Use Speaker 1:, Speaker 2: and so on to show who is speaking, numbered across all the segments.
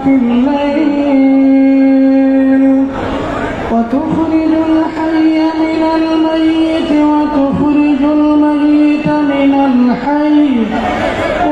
Speaker 1: الليل وتخرج الحي من الميت وتخرج الميت من الحي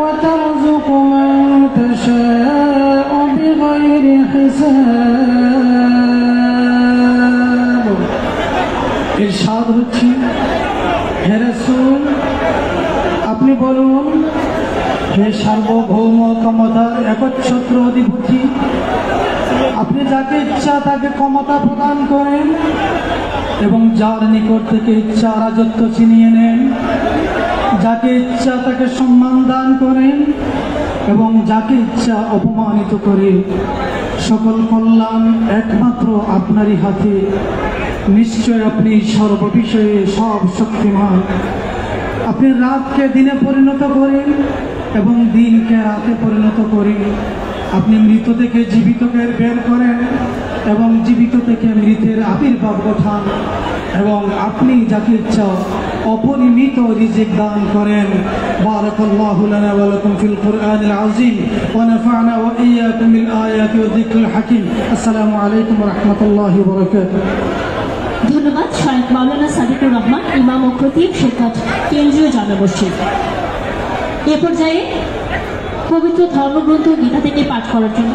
Speaker 1: وترزق من تشاء بغير حساب ইরশাদ হচ্ছে হে রাসূল আপনি বলুন হে সার্বভৌম ক্ষমতার একচ্ছত্র অধিপতি আপনি যাকে ইচ্ছা তাকে ক্ষমতা প্রদান করেন এবং যার নিকট থেকে ইচ্ছা রাজত্ব ছিনিয়ে নেন, যাকে ইচ্ছা তাকে সম্মান দান করেন এবং যাকে ইচ্ছা অপমানিত করে। সকল কল্যাণ একমাত্র আপনারই হাতে। নিশ্চয় আপনি সর্ববিষয়ে সব শক্তিমান। আপনি রাতকে দিনে পরিণত করেন এবং দিনকে রাতে পরিণত করেন। আপনি মৃত থেকে জীবিতকে বের করেন এবং জীবিত থেকে মৃতের আবির্ভাব ঘটান এবং আপনি যাকে ইচ্ছা অপরিমিত রিজিক দান করেন। বারাকাল্লাহু লানা ওয়া লাকুম ফিল কুরআনিল আযীম ওয়া নাফা'না ওয়া ইয়্যাকুম বিল আয়াতি ওয়া যিকরিল হাকীম। আসসালামু আলাইকুম ওয়া রাহমাতুল্লাহি ওয়া বারাকাতুহু।
Speaker 2: ধন্যবাদ শায়েখ মাওলানা সাদিকুর রহমান, ইমাম ও খতিব শেরঘাট কেন্দ্রীয় জামে মসজিদ। এ পর্যায়ে পবিত্র ধর্মগ্রন্থ গীতা থেকে পাঠ করার জন্য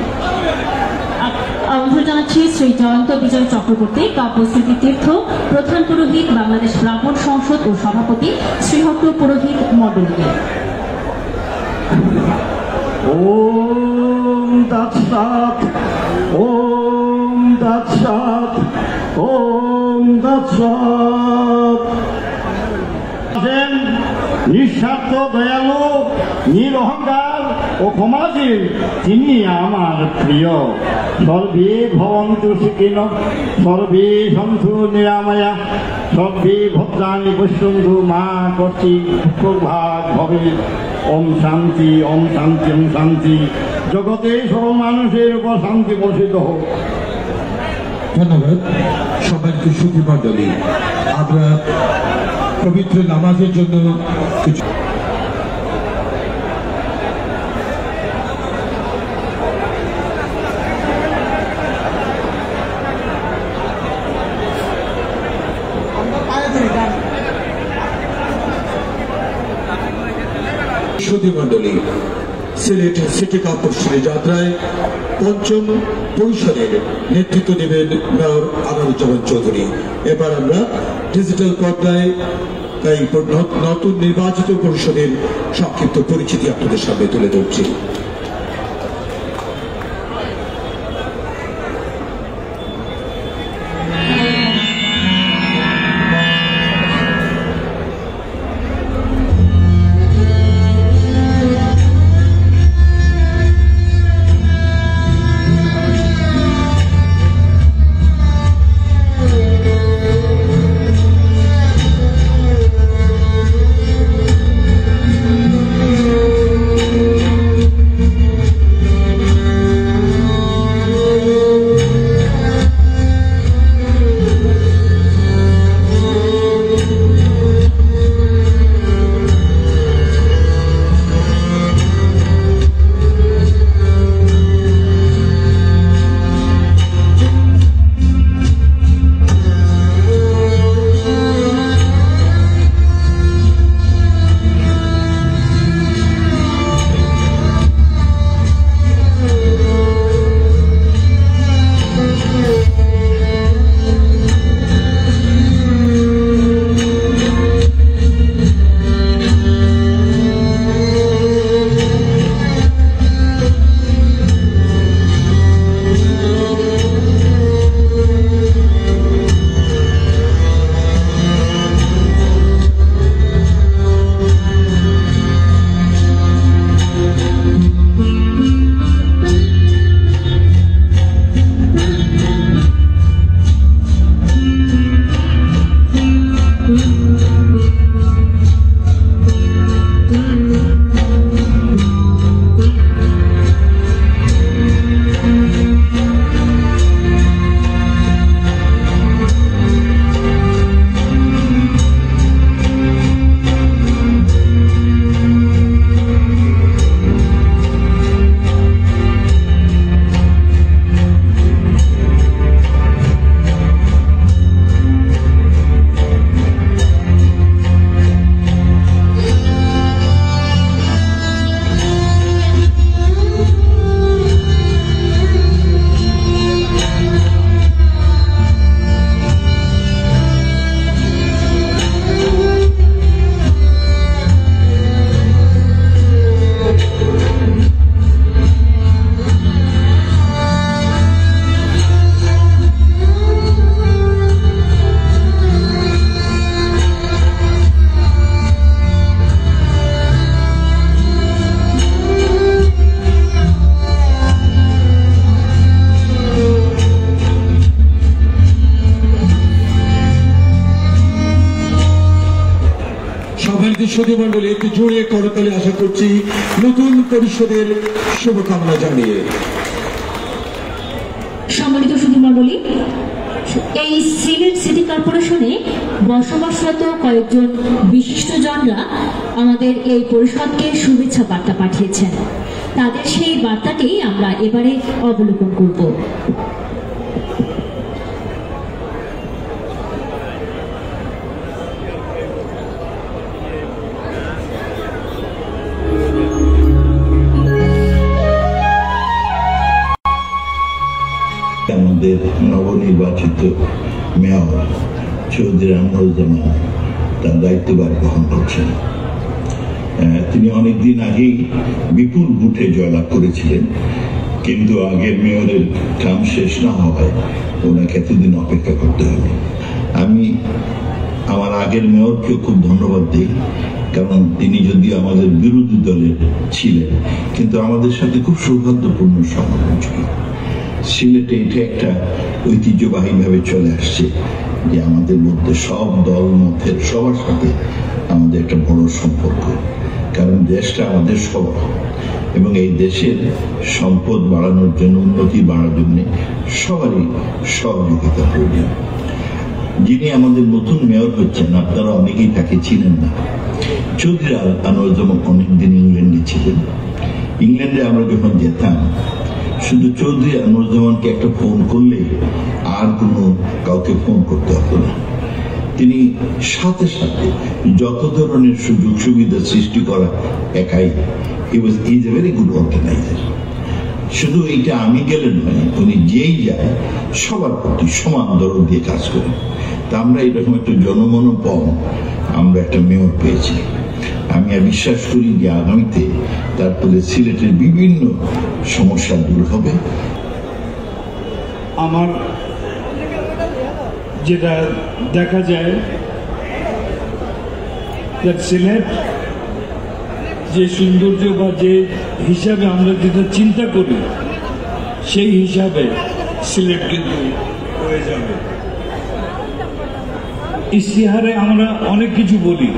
Speaker 2: আমন্ত্রণ জানাচ্ছি শ্রী জয়ন্ত বিজয় চক্রবর্তী, কাব্য স্মৃতিতীর্থ প্রধান পুরোহিত, বাংলাদেশ ব্রাহ্মণ সংসদ ও সভাপতি, শ্রীহট্ট পুরোহিত মণ্ডলীকে।
Speaker 3: ওম তৎসৎ, ওম তৎসৎ, ওম তৎসৎ। নিঃস্বার্থ, দয়ালু, নিরহংকার ও ক্ষমাশীল তিনি আমার প্রিয়। সর্বে ভবন্তু সুখিনো, সর্বে সন্তু নিরাময়া, সর্বে ভদ্রাণি পশ্যন্তু মা কর্তৃ দুঃখভাগ ভবে। ওম শান্তি, ওম শান্তি, ওম শান্তি। জগতে সব মানুষের উপর শান্তি বর্ষিত হোক।
Speaker 4: ধন্যবাদ সবাইকে। সুধী মণ্ডলী, আমরা পবিত্র নামাজের জন্য কিছু সুধী মণ্ডলী, সিলেট সিটি কর্পোরেশনের যাত্রায় পঞ্চম পরিষদের নেতৃত্ব দেবেন মেয়র আনোয়ারুজ্জামান চৌধুরী। এবার আমরা ডিজিটাল পর্দায় তাই নতুন নির্বাচিত পরিষদের সংক্ষিপ্ত পরিচিতি আপনাদের সামনে তুলে ধরছি। সুধীমণ্ডলী একটি জোরে করতালি আশা করছি নতুন পরিষদের শুভকামনা জানিয়ে।
Speaker 2: সম্মানিত সুধীমণ্ডলী, এই সিলেট সিটি কর্পোরেশনে বসবাসরত কয়েকজন বিশিষ্টজনরা আমাদের এই পরিষদকে শুভেচ্ছা বার্তা পাঠিয়েছেন। তাদের সেই বার্তাটি আমরা এবারে অবলোকন করব।
Speaker 5: আমাদের নবনির্বাচিত মেয়র চৌধুরী আমরুজ্জামান তার দায়িত্বভার গ্রহণ করছেন। তিনি অনেকদিন আগেই বিপুল ভোটে জয়লাভ করেছিলেন, কিন্তু আগের মেয়রের কাম শেষ না হওয়ায় ওনাকে এতদিন অপেক্ষা করতে হবে। আমি আমার আগের মেয়রকেও খুব ধন্যবাদ দিই, কারণ তিনি যদিও আমাদের বিরোধী দলের ছিলেন, কিন্তু আমাদের সাথে খুব সৌহার্দ্যপূর্ণ সম্পর্ক ছিল। সিলেটে এটা একটা ঐতিহ্যবাহীভাবে চলে আসছে যে আমাদের মধ্যে সব দল মতের সবার সাথে আমাদের একটা বড় সম্পর্ক, কারণ দেশটা আমাদের সবার এবং এই দেশের সম্পদ বাড়ানোর জন্য, উন্নতি বাড়ানোর জন্য সবারই সহযোগিতা প্রয়োজন। যিনি আমাদের নতুন মেয়র হচ্ছেন, আপনারা অনেকেই তাকে চিনেন না। চৌধুরী আমরুজ্জামান অনেকদিন ইংল্যান্ডে ছিলেন। ইংল্যান্ডে আমরা যখন যেতাম, শুধু চৌধুরী আমরুজ্জামানকে একটা ফোন করলে আর কোনো কাউকে ফোন করতে হতো না। তিনি সাথে সাথে যত ধরনের সুযোগ সুবিধা সৃষ্টি করা একাই। Is a very good organizer. শুধু এইটা আমি গেলে নয়, উনি যেই যায় সবার প্রতি সমান দরদ দিয়ে কাজ করেন। তা আমরা এরকম একটা জনমনোবল, আমরা একটা মেয়র পেয়েছি। আমি বিশ্বাস করি যে আগামীতে তারপরে সিলেটের বিভিন্ন সমস্যা দূর হবে।
Speaker 6: আমার যেটা দেখা যায়, সিলেট যে সৌন্দর্য বা যে হিসাবে আমরা যেটা চিন্তা করি, সেই হিসাবে সিলেট কিন্তু হয়ে যাবে। ইশতেহারে আমরা অনেক কিছু বলি,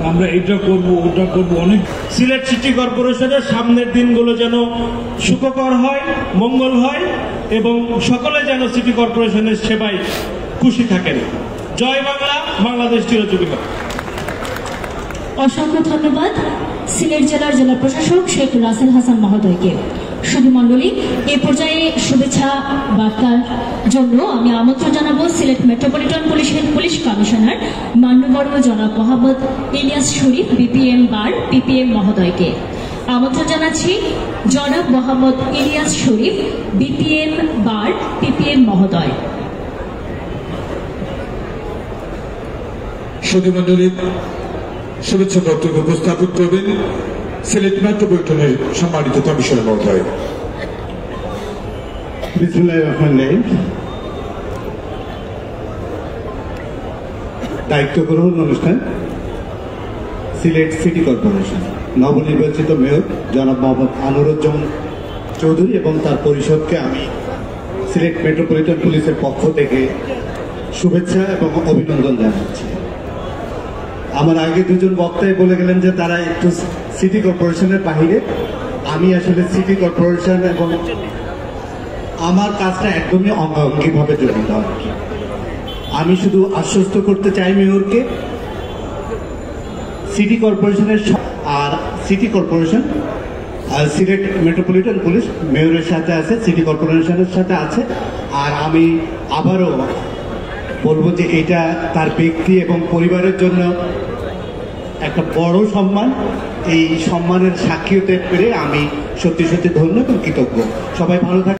Speaker 6: আমরা এটা করব ওটা করব অনেক।
Speaker 7: সিলেট সিটি কর্পোরেশনের সামনের দিনগুলো যেন সুখকর হয়, মঙ্গল হয় এবং সকলে যেন সিটি কর্পোরেশনের সেবায় খুশি থাকেন। জয় বাংলা, বাংলাদেশ চিরজীবী।
Speaker 2: অসংখ্য ধন্যবাদ সিলেট জেলার জেলা প্রশাসক শেখ রাসেল হাসান মহোদয়কে। সুধীমণ্ডলী, এ পর্যায়ে শুভেচ্ছা বার্তার জন্য আমি আমন্ত্রণ জানাবো সিলেট মেট্রোপলিটন পুলিশের পুলিশ কমিশনার মান্যবর্গ জনাব মোহাম্মদ ইলিয়াস শরীফ বিপিএম বার পিপিএম মহোদয়কে। আমন্ত্রণ জানাচ্ছি জনাব মোহাম্মদ ইলিয়াস শরীফ বিপিএম বার পিপিএম মহোদয়।
Speaker 4: সুধীমণ্ডলী, শুভেচ্ছা বক্তব্য উপস্থাপন করবেন সিলেট মেট্রোপলিটনের সম্মানিত কমিশনার মহোদয়।
Speaker 8: বিসমিল্লাহির রহমানির রহিম। দায়িত্ব গ্রহণ অনুষ্ঠান সিলেট সিটি কর্পোরেশন নবনির্বাচিত মেয়র জনাব মোহাম্মদ আনোয়ারুজ্জামান চৌধুরী এবং তার পরিষদকে আমি সিলেট মেট্রোপলিটন পুলিশের পক্ষ থেকে শুভেচ্ছা এবং অভিনন্দন জানাচ্ছি। আমার আগে দুজন বক্তাই বলে গেলেন যে তারা একটু সিটি কর্পোরেশনের বাহিরে। আমি আসলে সিটি কর্পোরেশন এবং আমার কাজটা একদমই অঙ্গাঙ্গিভাবে জড়িত আর কি। আমি শুধু আশ্বস্ত করতে চাই মেয়রকে, সিটি কর্পোরেশনের আর সিটি কর্পোরেশন আর সিলেট মেট্রোপলিটন পুলিশ মেয়রের সাথে আছে, সিটি কর্পোরেশনের সাথে আছে। আর আমি আবারও বলবো যে এটা তার ব্যক্তি এবং পরিবারের জন্য একটা বড় সম্মান। এই সম্মানের সাক্ষী হতে পেরে আমি সত্যি সত্যি ধন্য এবং কৃতজ্ঞ। সবাই ভালো থাকবেন।